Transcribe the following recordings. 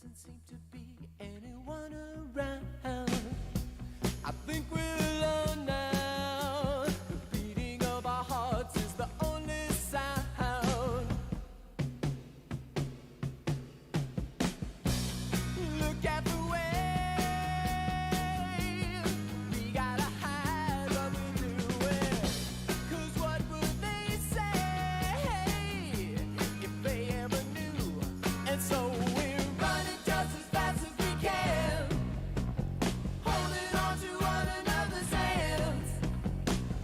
doesn't seem to be anyone around. I think we're alone now. The beating of our hearts is the only sound. Look at the way we gotta hide what we're doing. 'Cause what would they say if they ever knew? And so we're running just as fast as we can, holding on to one another's hands,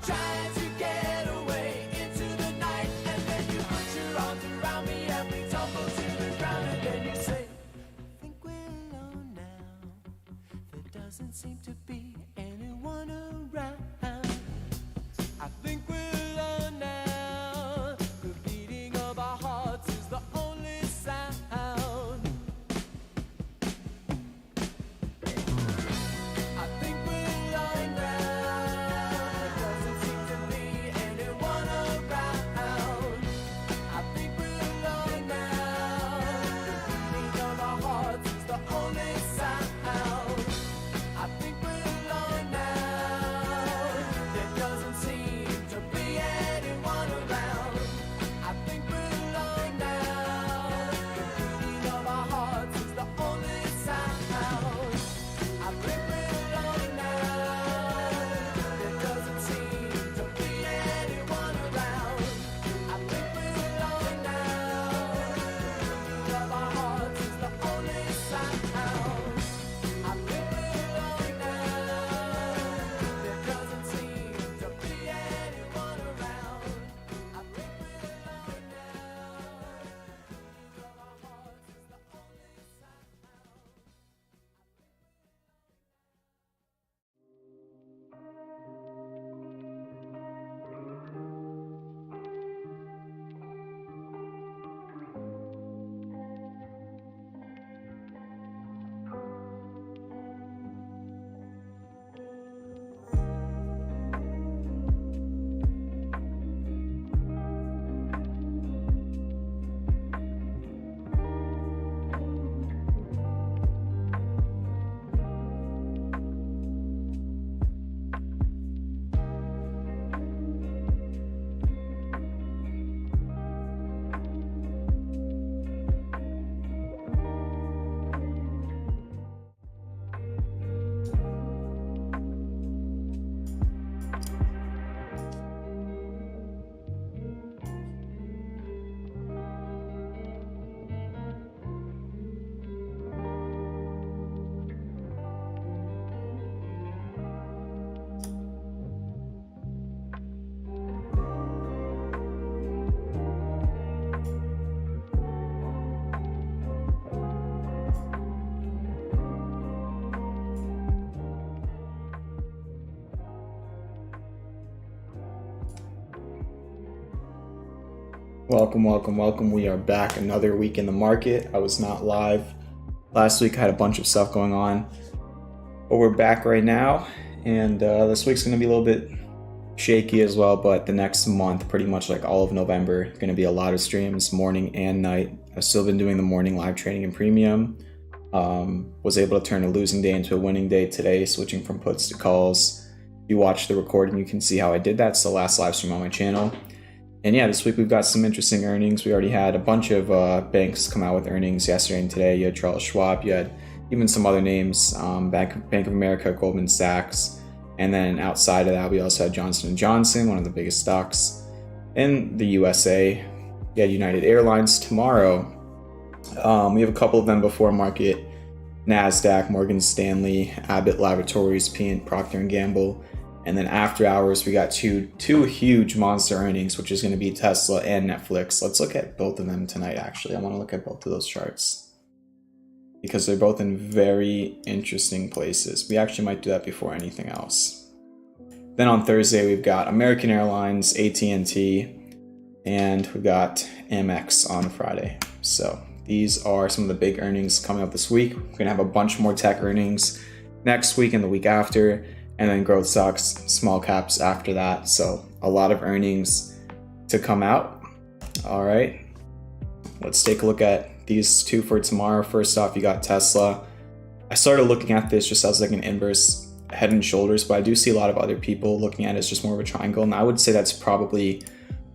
trying to get away into the night. And then you put your arms around me and we tumble to the ground. And then you say, I think we're alone now. There doesn't seem to be anyone around. I think we're alone now. The beating of our hearts is the only sound. I think we're alone now. Doesn't seem to be anyone around. I think we're alone now. The beating of our hearts is the only sound. I think we're alone now. There doesn't seem to be anyone around. I think we're alone now. The beating of our hearts is the only sound. I think we're alone now. There doesn't seem to be anyone around. I think we're alone now. The beating of our hearts is the only sound. I think we're alone now. There doesn't seem to be anyone around. I think we're alone now. The beating of our hearts is the only sound. Welcome. We are back another week in the market. I was not live last week. I had a bunch of stuff going on, but we're back right now. And this week's going to be a little bit shaky as well, but the next month, pretty much like all of November, going to be a lot of streams, morning and night. I've still been doing the morning live trading in premium. Was able to turn a losing day into a winning day today, switching from puts to calls. If you watch the recording, you can see how I did that. It's the last live stream on my channel. And yeah, this week we've got some interesting earnings. We already had a bunch of banks come out with earnings yesterday and today. You had Charles Schwab, you had even some other names, Bank of America, Goldman Sachs. And then outside of that, we also had Johnson & Johnson, one of the biggest stocks in the USA. You had United Airlines tomorrow. We have a couple of them before market. NASDAQ, Morgan Stanley, Abbott Laboratories, Procter & Gamble. And then after hours, we got two huge monster earnings, which is going to be Tesla and Netflix. Let's look at both of them tonight, actually. I want to look at both of those charts because they're both in very interesting places. We actually might do that before anything else. Then on Thursday, we've got American Airlines, AT&T, and we've got Amex on Friday. So these are some of the big earnings coming up this week. We're going to have a bunch more tech earnings next week and the week after. And then growth stocks, small caps after that. So a lot of earnings to come out. All right, let's take a look at these two for tomorrow. First off, you got Tesla. I started looking at this just as like an inverse head and shoulders, but I do see a lot of other people looking at it as just more of a triangle, and I would say that's probably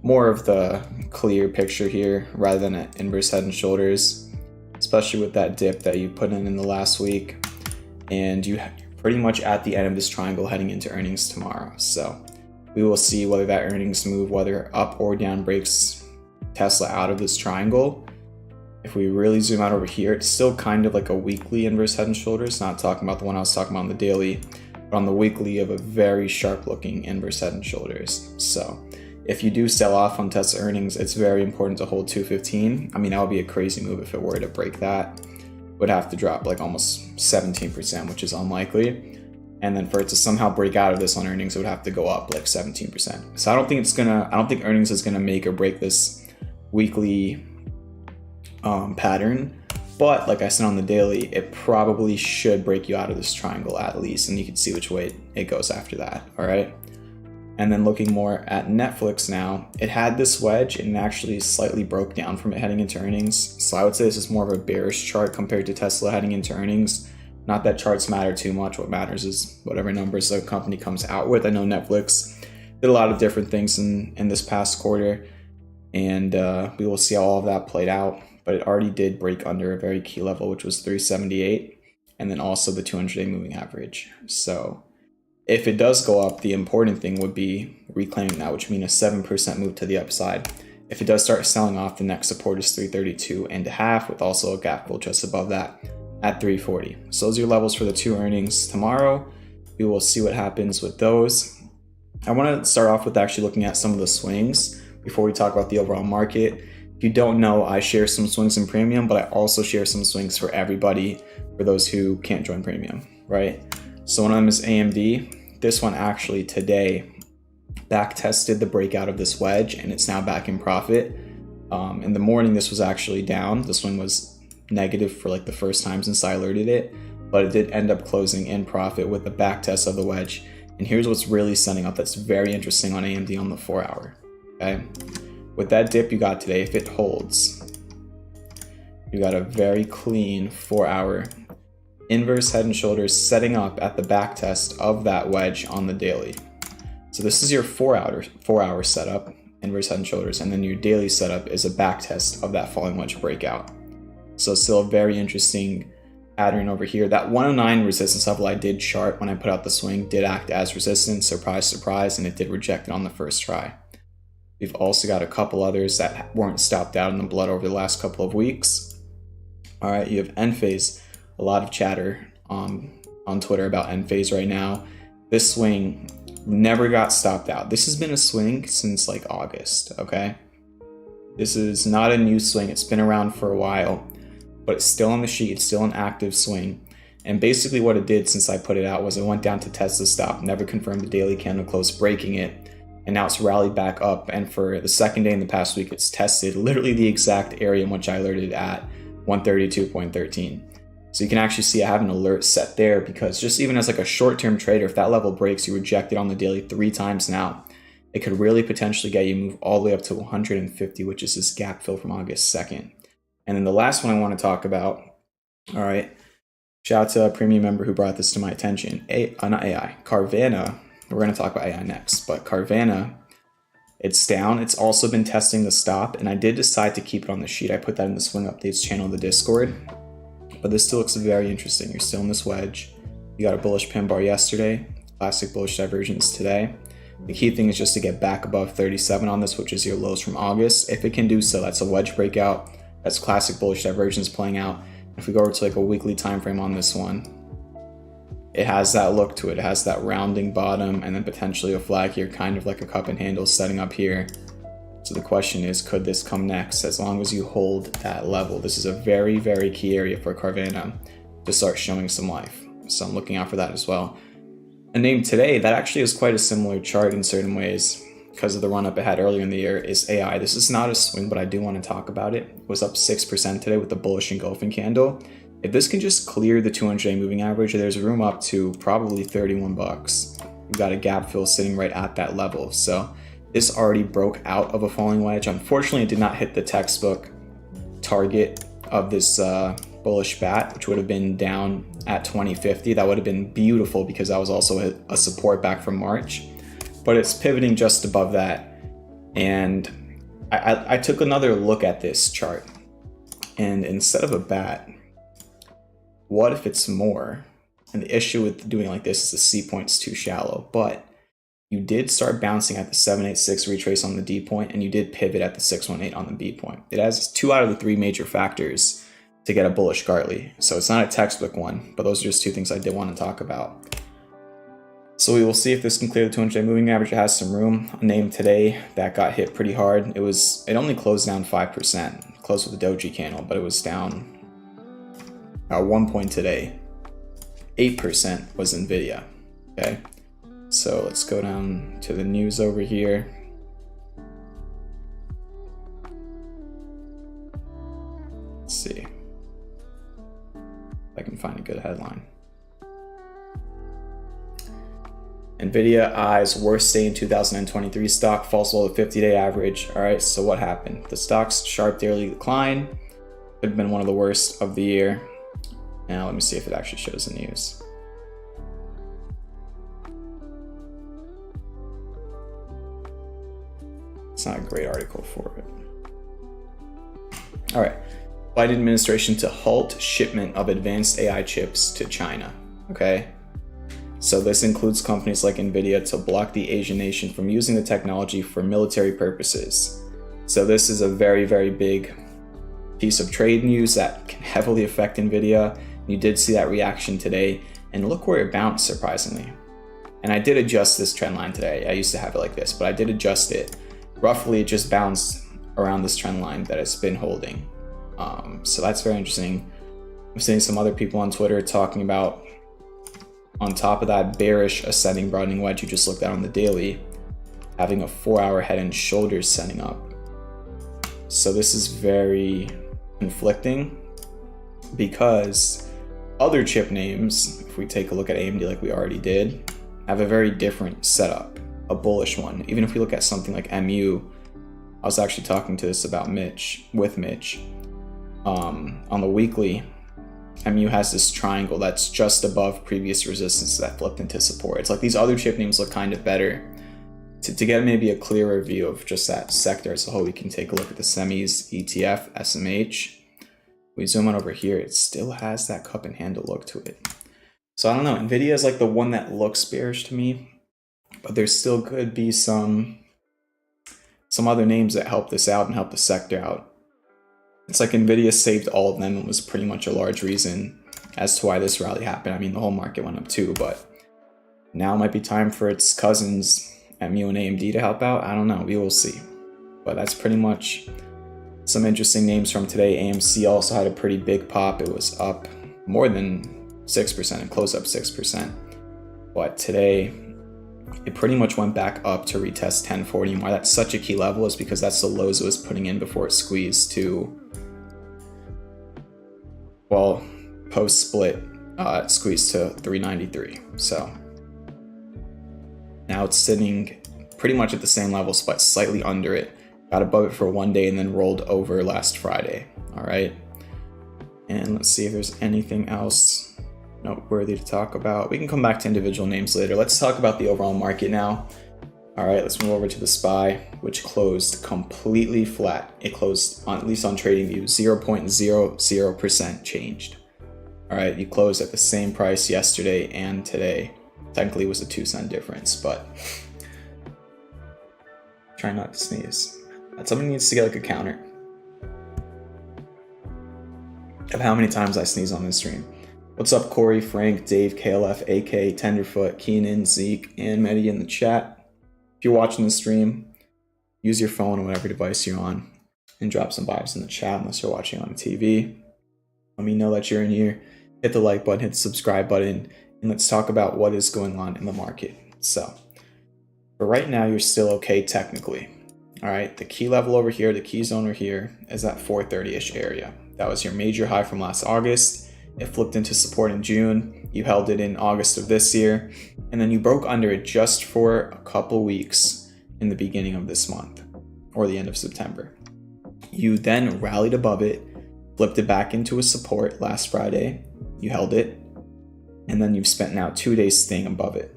more of the clear picture here rather than an inverse head and shoulders, especially with that dip that you put in the last week. And you're pretty much at the end of this triangle heading into earnings tomorrow. So we will see whether that earnings move, whether up or down, breaks Tesla out of this triangle. If we really zoom out over here, it's still kind of like a weekly inverse head and shoulders, not talking about the one I was talking about on the daily, but on the weekly of a very sharp looking inverse head and shoulders. So if you do sell off on Tesla earnings, it's very important to hold 215. I mean, that would be a crazy move if it were to break that. It would have to drop like almost 17%, which is unlikely. And then for it to somehow break out of this on earnings, it would have to go up like 17%. So I don't think earnings is gonna make or break this weekly pattern. But like I said on the daily, it probably should break you out of this triangle at least, and you can see which way it goes after that, all right? And then looking more at Netflix now, it had this wedge and actually slightly broke down from it heading into earnings. So I would say this is more of a bearish chart compared to Tesla heading into earnings. Not that charts matter too much. What matters is whatever numbers the company comes out with. I know Netflix did a lot of different things in this past quarter, and we will see how all of that played out. But it already did break under a very key level, which was 378, and then also the 200-day moving average. So if it does go up, the important thing would be reclaiming that, which would mean a 7% move to the upside. If it does start selling off, the next support is 332.5, with also a gap fill just above that at 340. So those are your levels for the two earnings tomorrow. We will see what happens with those. I want to start off with actually looking at some of the swings before we talk about the overall market. If you don't know, I share some swings in premium, but I also share some swings for everybody, for those who can't join premium, right? So one of them is AMD. This one actually today back tested the breakout of this wedge, and it's now back in profit. In the morning, this was actually down. This one was negative for like the first time since I alerted it, but it did end up closing in profit with the back test of the wedge. And here's what's really setting up that's very interesting on AMD on the 4 hour, okay? With that dip you got today, if it holds, you got a very clean 4 hour inverse head and shoulders setting up at the back test of that wedge on the daily. So this is your 4 hour setup, inverse head and shoulders, and then your daily setup is a back test of that falling wedge breakout. So still a very interesting pattern over here. That 109 resistance level I did chart when I put out the swing did act as resistance, surprise, surprise, and it did reject it on the first try. We've also got a couple others that weren't stopped out in the blood over the last couple of weeks. All right, you have Enphase. A lot of chatter on Twitter about Enphase right now. This swing never got stopped out. This has been a swing since like August, okay? This is not a new swing. It's been around for a while, but it's still on the sheet. It's still an active swing. And basically what it did since I put it out was it went down to test the stop, never confirmed the daily candle close, breaking it. And now it's rallied back up. And for the second day in the past week, it's tested literally the exact area in which I alerted at 132.13. So you can actually see I have an alert set there, because just even as like a short-term trader, if that level breaks, you reject it on the daily 3 times now. It could really potentially get you move all the way up to 150, which is this gap fill from August 2nd. And then the last one I want to talk about, all right, shout out to a premium member who brought this to my attention. Not AI, Carvana. We're going to talk about AI next, but Carvana, it's down. It's also been testing the stop, and I did decide to keep it on the sheet. I put that in the swing updates channel of the Discord, but this still looks very interesting. You're still in this wedge. You got a bullish pin bar yesterday, classic bullish divergence today. The key thing is just to get back above 37 on this, which is your lows from August. If it can do so, that's a wedge breakout. That's classic bullish divergence playing out. If we go over to like a weekly time frame on this one, it has that look to it. It has that rounding bottom and then potentially a flag here, kind of like a cup and handle setting up here. So the question is, could this come next? As long as you hold that level, this is a very, very key area for Carvana to start showing some life. So I'm looking out for that as well. A name today that actually is quite a similar chart in certain ways because of the run up it had earlier in the year is AI. This is not a swing, but I do want to talk about it. It was up 6% today with the bullish engulfing candle. If this can just clear the 200-day moving average, there's room up to probably 31 bucks. We've got a gap fill sitting right at that level. So this already broke out of a falling wedge. Unfortunately, it did not hit the textbook target of this bullish bat, which would have been down at 2050. That would have been beautiful because that was also a support back from March. But it's pivoting just above that. And I took another look at this chart. And instead of a bat, what if it's more? And the issue with doing like this is the C point's too shallow. But you did start bouncing at the 786 retrace on the D point, and you did pivot at the 618 on the B point. It has 2 out of the 3 major factors to get a bullish Gartley. So it's not a textbook one, but those are just 2 things I did want to talk about. So we will see if this can clear the 200-day moving average. It has some room. A name today that got hit pretty hard. It only closed down 5%, closed with a doji candle, but it was down at one point today. 8% was Nvidia. Okay. So let's go down to the news over here. Let's see if I can find a good headline. Nvidia eyes worst day in 2023. Stock falls below the 50-day average. All right, so what happened? The stock's sharp daily decline could have been one of the worst of the year. Now let me see if it actually shows the news. It's not a great article for it. All right. Biden administration to halt shipment of advanced AI chips to China. Okay. So this includes companies like Nvidia to block the Asian nation from using the technology for military purposes. So this is a very, very big piece of trade news that can heavily affect Nvidia. You did see that reaction today, and look where it bounced, surprisingly. And I did adjust this trend line today. I used to have it like this, but I did adjust it. Roughly, it just bounced around this trend line that it's been holding. So that's very interesting. I'm seeing some other people on Twitter talking about, on top of that bearish ascending broadening wedge you just looked at on the daily, having a 4-hour head and shoulders setting up. So this is very conflicting because other chip names, if we take a look at AMD like we already did, have a very different setup, a bullish one. Even if we look at something like MU, I was actually talking to this about Mitch. On the weekly, MU has this triangle that's just above previous resistance that flipped into support. It's like these other chip names look kind of better. To get maybe a clearer view of just that sector as a whole, we can take a look at the semis, ETF, SMH. We zoom on over here, it still has that cup and handle look to it. So I don't know, Nvidia is like the one that looks bearish to me, but there still could be some other names that help this out and help the sector out. It's like Nvidia saved all of them and was pretty much a large reason as to why this rally happened. I mean, the whole market went up too, but now might be time for its cousins, MU and AMD, to help out. I don't know, we will see. But that's pretty much some interesting names from today. AMC also had a pretty big pop. It was up more than 6% and closed up 6%. But today, it pretty much went back up to retest 1040. And why that's such a key level is because that's the lows it was putting in before it squeezed to, well, post-split, it squeezed to 393. So now it's sitting pretty much at the same level, but slightly under it. Got above it for one day and then rolled over last Friday. All right. And let's see if there's anything else noteworthy to talk about. We can come back to individual names later. Let's talk about the overall market now. All right, let's move over to the SPY, which closed completely flat. It closed, at least on TradingView, 0.00% changed. All right, you closed at the same price yesterday and today. Technically, it was a 2-cent difference, but try not to sneeze. Somebody needs to get like a counter of how many times I sneeze on this stream. What's up, Corey, Frank, Dave, KLF, AK, Tenderfoot, Keenan, Zeke, and Medi in the chat? If you're watching the stream, use your phone or whatever device you're on and drop some vibes in the chat unless you're watching on TV. Let me know that you're in here. Hit the like button, hit the subscribe button, and let's talk about what is going on in the market. So, for right now, you're still okay technically. All right, the key level over here, the key zone over here is that 430-ish area. That was your major high from last August. It flipped into support in June. You held it in August of this year, and then you broke under it just for a couple weeks in the beginning of this month or the end of September. You then rallied above it, flipped it back into a support last Friday. You held it, and then you've spent now 2 days staying above it.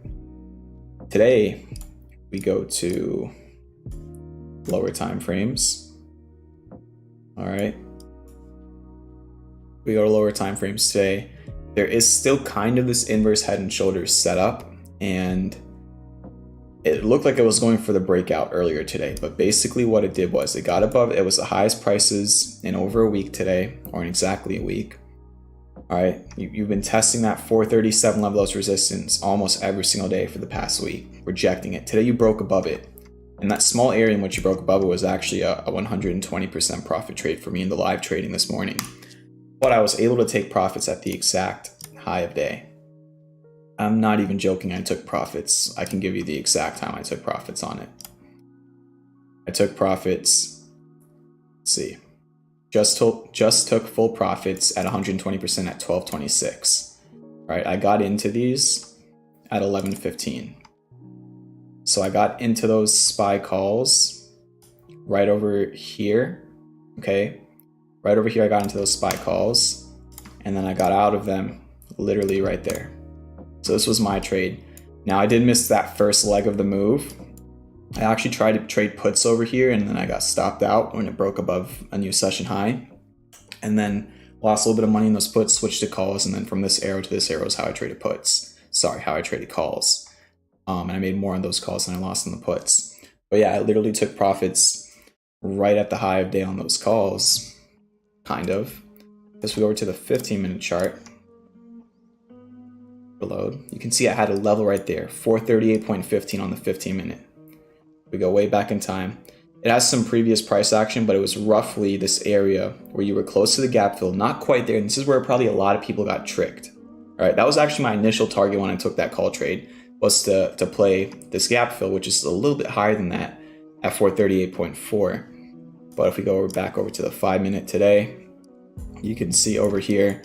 Today, we go to lower time frames. All right. We go to lower time frames today. There is still kind of this inverse head and shoulders setup, and it looked like it was going for the breakout earlier today, but basically what it did was it got above, it was the highest prices in over a week today, or in exactly a week. All right, you've been testing that 437 level as resistance almost every single day for the past week, rejecting it. Today you broke above it, and that small area in which you broke above it was actually a 120% profit trade for me in the live trading this morning. But I was able to take profits at the exact high of day. I'm not even joking, I took profits. I can give you the exact time I took profits on it. I took profits, let's see, just took full profits at 120% at 12.26. Right, I got into these at 11.15. So I got into those SPY calls right over here, okay? Right over here I got into those SPY calls, and then I got out of them literally right there. So this was my trade. Now I did miss that first leg of the move. I actually tried to trade puts over here, and then I got stopped out when it broke above a new session high, and then lost a little bit of money in those puts, switched to calls, and then from this arrow to this arrow is how I traded puts. Sorry, how I traded calls. And I made more on those calls than I lost on the puts. But yeah, I literally took profits right at the high of day on those calls, kind of. As we go over to the 15-minute chart, reload, you can see I had a level right there, 438.15 on the 15-minute. We go way back in time. It has some previous price action, but it was roughly this area where you were close to the gap fill, not quite there. And this is where probably a lot of people got tricked. All right, that was actually my initial target when I took that call trade, was to play this gap fill, which is a little bit higher than that at 438.4. But if we go back over to the 5-minute today, you can see over here,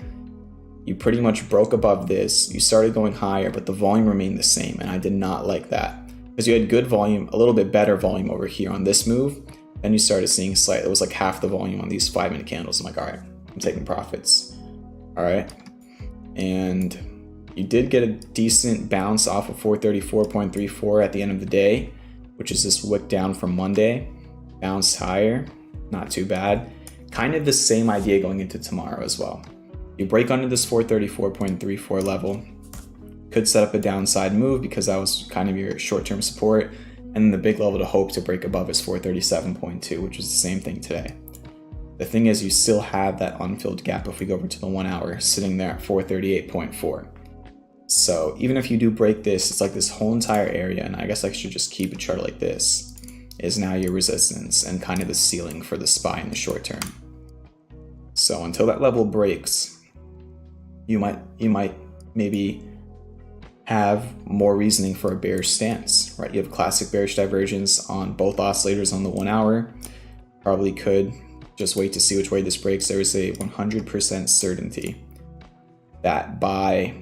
you pretty much broke above this. You started going higher, but the volume remained the same, and I did not like that. Because you had good volume, a little bit better volume over here on this move, then you started seeing slight, it was like half the volume on these 5-minute candles. I'm like, all right, I'm taking profits. All right. And you did get a decent bounce off of 434.34 at the end of the day, which is this wick down from Monday. Bounced higher, not too bad. Kind of the same idea going into tomorrow as well. You break under this 434.34 level, could set up a downside move because that was kind of your short-term support, and then the big level to hope to break above is 437.2, which is the same thing today. The thing is, you still have that unfilled gap if we go over to the 1 hour, sitting there at 438.4. So even if you do break this, it's like this whole entire area, and I guess I should just keep a chart like this, is now your resistance and kind of the ceiling for the SPY in the short term. So until that level breaks, you might maybe have more reasoning for a bearish stance, right? You have classic bearish divergence on both oscillators on the 1 hour. Probably could just wait to see which way this breaks. There is a 100% certainty that by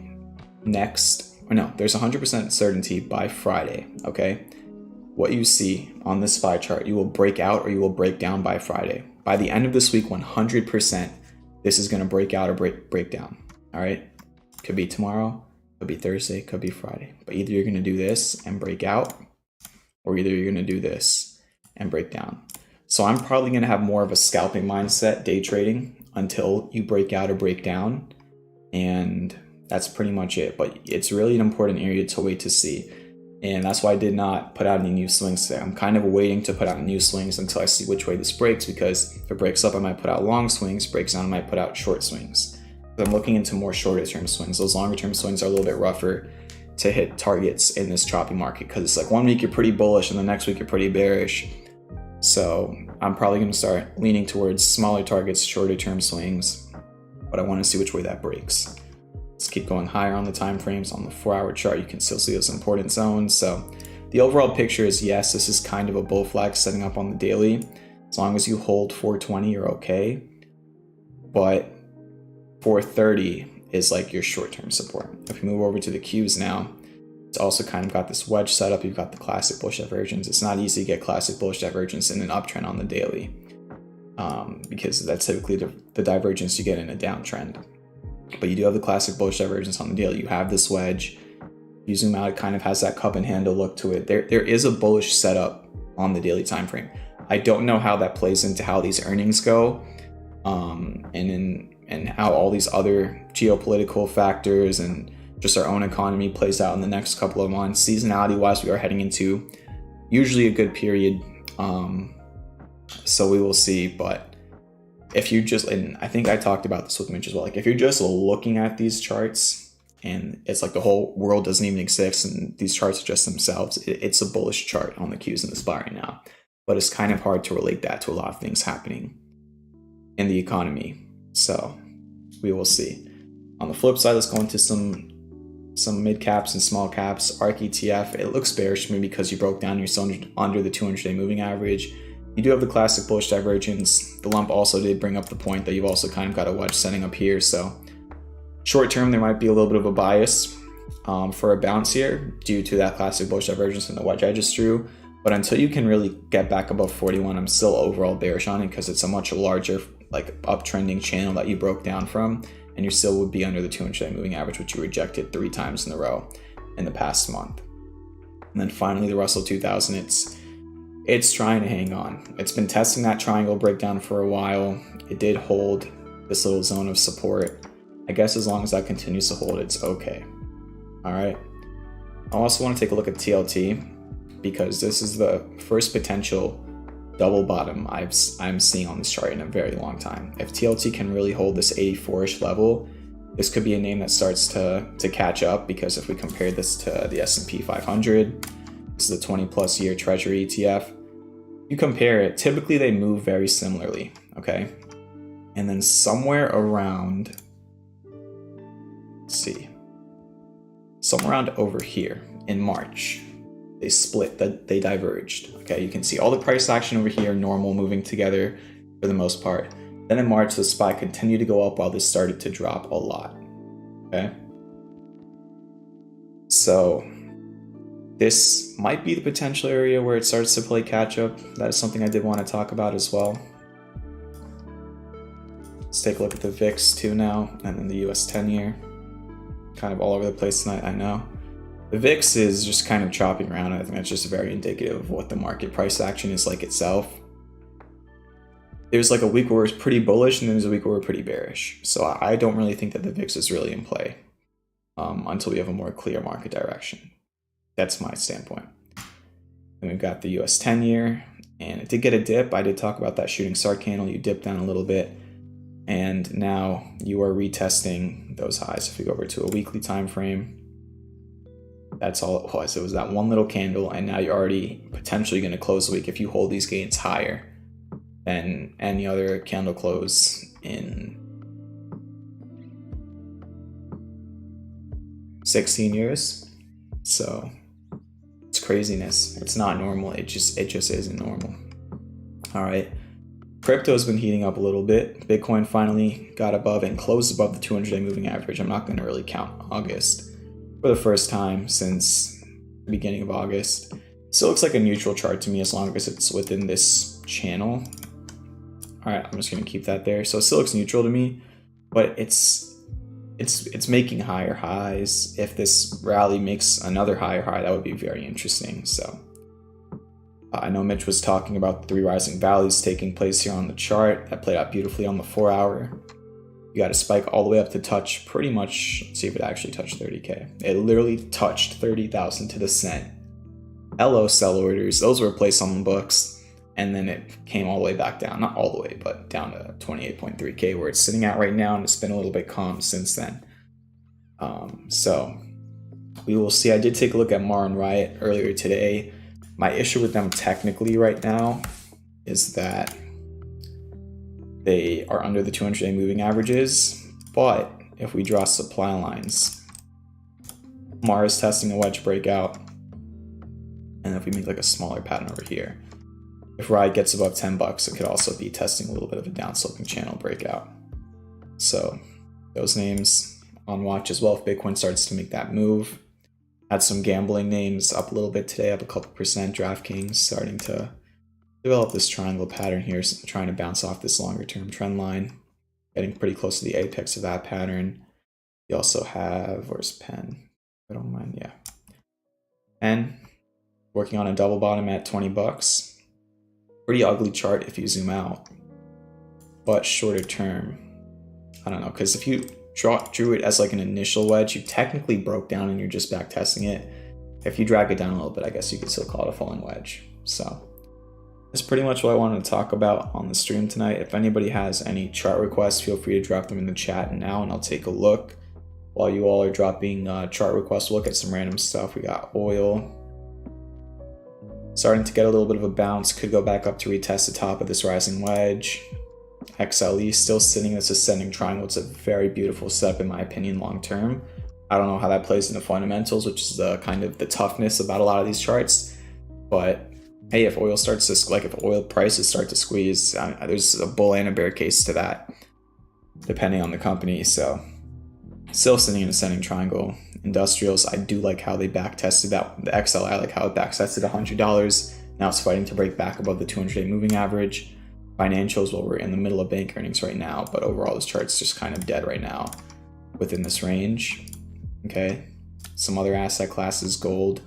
there's 100% certainty by Friday, okay? What you see on this SPY chart, you will break out or you will break down by Friday. By the end of this week, 100%, this is gonna break out or break down, all right? Could be tomorrow, could be Thursday, could be Friday. But either you're gonna do this and break out, or either you're gonna do this and break down. So I'm probably gonna have more of a scalping mindset, day trading, until you break out or break down. And that's pretty much it. But it's really an important area to wait to see. And that's why I did not put out any new swings today. I'm kind of waiting to put out new swings until I see which way this breaks, because if it breaks up, I might put out long swings, breaks down, I might put out short swings. I'm looking into more shorter term swings. Those longer term swings are a little bit rougher to hit targets in this choppy market, because it's like 1 week you're pretty bullish and the next week you're pretty bearish. So I'm probably going to start leaning towards smaller targets, shorter term swings, but I want to see which way that breaks. Let's keep going higher on the time frames. On the 4 hour chart, you can still see those important zones. So the overall picture is, yes, this is kind of a bull flag setting up on the daily. As long as you hold 420, you're okay. But 430 is like your short-term support. If we move over to the Qs now, it's also kind of got this wedge setup. You've got the classic bullish divergence. It's not easy to get classic bullish divergence in an uptrend on the daily. because that's typically the divergence you get in a downtrend. But you do have the classic bullish divergence on the daily. You have this wedge. You zoom out, it kind of has that cup and handle look to it. There is a bullish setup on the daily time frame. I don't know how that plays into how these earnings go, and how all these other geopolitical factors and just our own economy plays out in the next couple of months. Seasonality wise, we are heading into usually a good period, so we will see. But if you just, and I think I talked about this with Mitch as well, like if you're just looking at these charts and it's like the whole world doesn't even exist and these charts are just themselves, it's a bullish chart on the Qs in the spot right now. But it's kind of hard to relate that to a lot of things happening in the economy. So we will see. On the flip side, let's go into some mid caps and small caps. ARK ETF, it looks bearish to me because you broke down, you're still under the 200-day moving average. You do have the classic bullish divergence. The lump also did bring up the point that you've also kind of got a wedge setting up here. So short term, there might be a little bit of a bias for a bounce here due to that classic bullish divergence and the wedge I just drew. But until you can really get back above 41, I'm still overall bearish on it because it's a much larger, like, uptrending channel that you broke down from, and you still would be under the 200-day moving average, which you rejected 3 times in a row in the past month. And then finally, the Russell 2000, it's trying to hang on. It's been testing that triangle breakdown for a while. It did hold this little zone of support. I guess as long as that continues to hold, it's okay. All right. I also want to take a look at TLT because this is the first potential double bottom I'm seeing on this chart in a very long time. If TLT can really hold this 84-ish level, this could be a name that starts to catch up, because if we compare this to the S&P 500, this is a 20-plus year treasury ETF. You compare it, typically they move very similarly, okay? And then somewhere around, let's see, somewhere around over here in March, they split, that they diverged. Okay, you can see all the price action over here, normal, moving together for the most part. Then in March, the SPY continued to go up while this started to drop a lot. Okay, so this might be the potential area where it starts to play catch up. That is something I did want to talk about as well. Let's take a look at the VIX too now, and then the US 10-year. Kind of all over the place tonight, I know. The VIX is just kind of chopping around. I think that's just very indicative of what the market price action is like itself. There's like a week where it's pretty bullish, and then there's a week where we're pretty bearish. So I don't really think that the VIX is really in play until we have a more clear market direction. That's my standpoint. Then we've got the US 10-year, and it did get a dip. I did talk about that shooting star candle. You dipped down a little bit, and now you are retesting those highs. If we go over to a weekly time frame, that's all it was. It was that one little candle, and now you're already potentially going to close the week if you hold these gains higher than any other candle close in 16 years. So it's craziness. It's not normal. It just isn't normal. All right. Crypto has been heating up a little bit. Bitcoin finally got above and closed above the 200-day moving average. I'm not going to really count August for the first time since the beginning of August. Still looks like a neutral chart to me as long as it's within this channel. All right, I'm just going to keep that there. So it still looks neutral to me, but it's making higher highs. If this rally makes another higher high, that would be very interesting. So I know Mitch was talking about the 3 rising valleys taking place here on the chart. That played out beautifully on the 4-hour. You got a spike all the way up to touch pretty much, let's see if it actually touched 30K. It literally touched 30,000 to the cent. LO sell orders, those were placed on the books, and then it came all the way back down. Not all the way, but down to 28.3K where it's sitting at right now, and it's been a little bit calm since then. So we will see. I did take a look at Mar and Riot earlier today. My issue with them technically right now is that they are under the 200-day moving averages, but if we draw supply lines, Mar is testing a wedge breakout, and if we make like a smaller pattern over here, if Riot gets above $10, it could also be testing a little bit of a downsloping channel breakout. So those names on watch as well if Bitcoin starts to make that move. Had some gambling names up a little bit today, up a couple percent. DraftKings starting to develop this triangle pattern here, so I'm trying to bounce off this longer term trend line, getting pretty close to the apex of that pattern. You also have, where's pen? I don't mind, yeah. Pen, working on a double bottom at 20 bucks. Pretty ugly chart if you zoom out, but shorter term, I don't know, because if you drew it as like an initial wedge, you technically broke down and you're just back testing it. If you drag it down a little bit, I guess you could still call it a falling wedge. So that's pretty much what I wanted to talk about on the stream tonight. If anybody has any chart requests, feel free to drop them in the chat now and I'll take a look. While you all are dropping chart requests, we'll look at some random stuff. We got oil starting to get a little bit of a bounce, could go back up to retest the top of this rising wedge. XLE still sitting in this ascending triangle. It's a very beautiful setup in my opinion long term. I don't know how that plays into fundamentals, which is the kind of the toughness about a lot of these charts. But hey, if oil starts to, like if oil prices start to squeeze, there's a bull and a bear case to that, depending on the company. So still sitting in ascending triangle. Industrials, I do like how they back tested that. The XLI, I like how it back tested $100. Now it's fighting to break back above the 200-day moving average. Financials, well, we're in the middle of bank earnings right now, but overall this chart's just kind of dead right now within this range. Okay, some other asset classes, gold.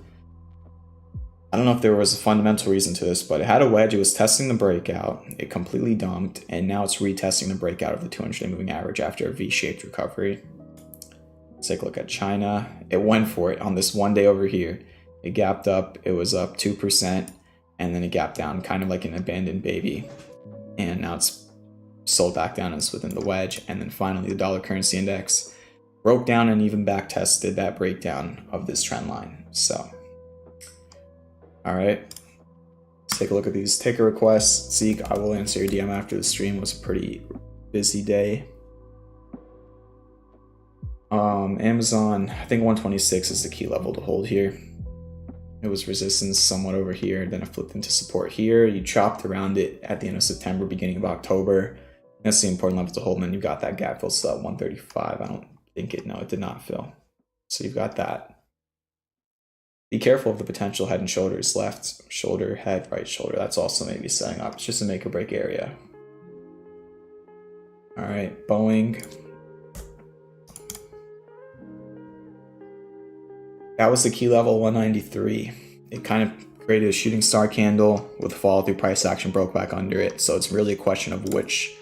I don't know if there was a fundamental reason to this, but it had a wedge. It was testing the breakout. It completely dumped, and now it's retesting the breakout of the 200-day moving average after a V-shaped recovery. Let's take a look at China. It went for it on this one day over here. It gapped up. It was up 2%, and then it gapped down, kind of like an abandoned baby. And now it's sold back down and it's within the wedge. And then finally, the dollar currency index broke down and even back tested that breakdown of this trend line. So, all right, let's take a look at these ticker requests. Zeke, I will answer your DM after the stream. It was a pretty busy day. Amazon, I think 126 is the key level to hold here. It was resistance somewhat over here, then it flipped into support here. You chopped around it at the end of September, beginning of October. That's the important level to hold. And then you've got that gap fill still at 135. I don't think it, no, it did not fill. So you've got that. Be careful of the potential head and shoulders, left shoulder, head, right shoulder. That's also maybe setting up. It's just a make or break area. All right, Boeing. That was the key level 193. It kind of created a shooting star candle with follow through price action, broke back under it. So it's really a question of which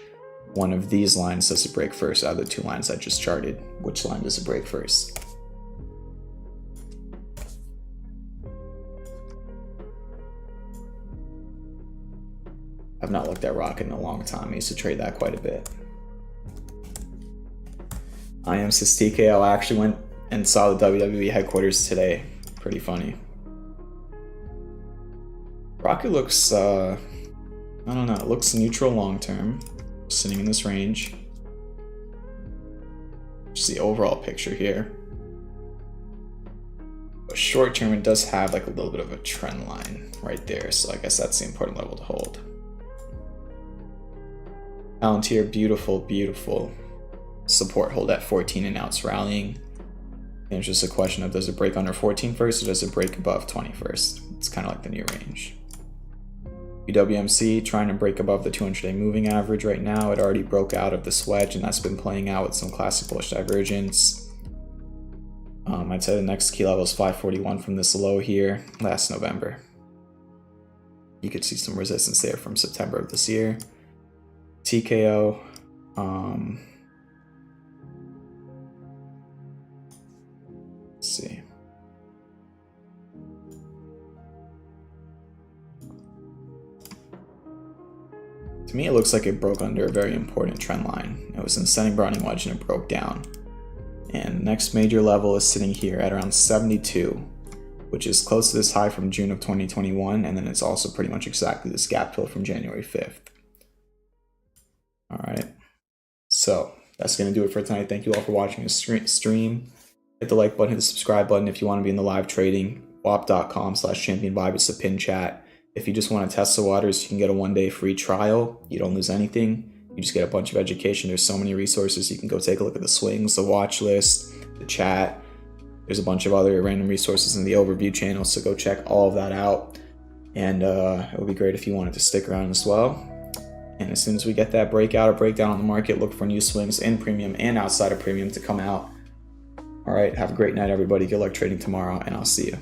one of these lines does it break first out of the two lines I just charted. Which line does it break first? I've not looked at Rocket in a long time. I used to trade that quite a bit. I am TKO. I actually went and saw the WWE headquarters today. Pretty funny. Rocket looks, I don't know, it looks neutral long term, sitting in this range. Just the overall picture here. But short term, it does have like a little bit of a trend line right there, so I guess that's the important level to hold. Palantir, beautiful, beautiful support hold at 14 and now it's rallying. And it's just a question of does it break under 14 first or does it break above 20 first? It's kind of like the new range. UWMC trying to break above the 200-day moving average right now. It already broke out of this wedge and that's been playing out with some classic bullish divergence. I'd say the next key level is 541 from this low here last November. You could see some resistance there from September of this year. TKO. Let's see. To me, it looks like it broke under a very important trend line. It was an ascending broadening wedge and it broke down. And the next major level is sitting here at around 72, which is close to this high from June of 2021. And then it's also pretty much exactly this gap fill from January 5th. All right. So that's going to do it for tonight. Thank you all for watching this stream. Hit the like button, hit the subscribe button if you want to be in the live trading. wap.com/championvibe. It's a pin chat. If you just want to test the waters, you can get a 1-day free trial. You don't lose anything. You just get a bunch of education. There's so many resources. You can go take a look at the swings, the watch list, the chat. There's a bunch of other random resources in the overview channel, so go check all of that out. And it would be great if you wanted to stick around as well. And as soon as we get that breakout or breakdown on the market, look for new swings in premium and outside of premium to come out. All right, have a great night, everybody. Good luck trading tomorrow, and I'll see you.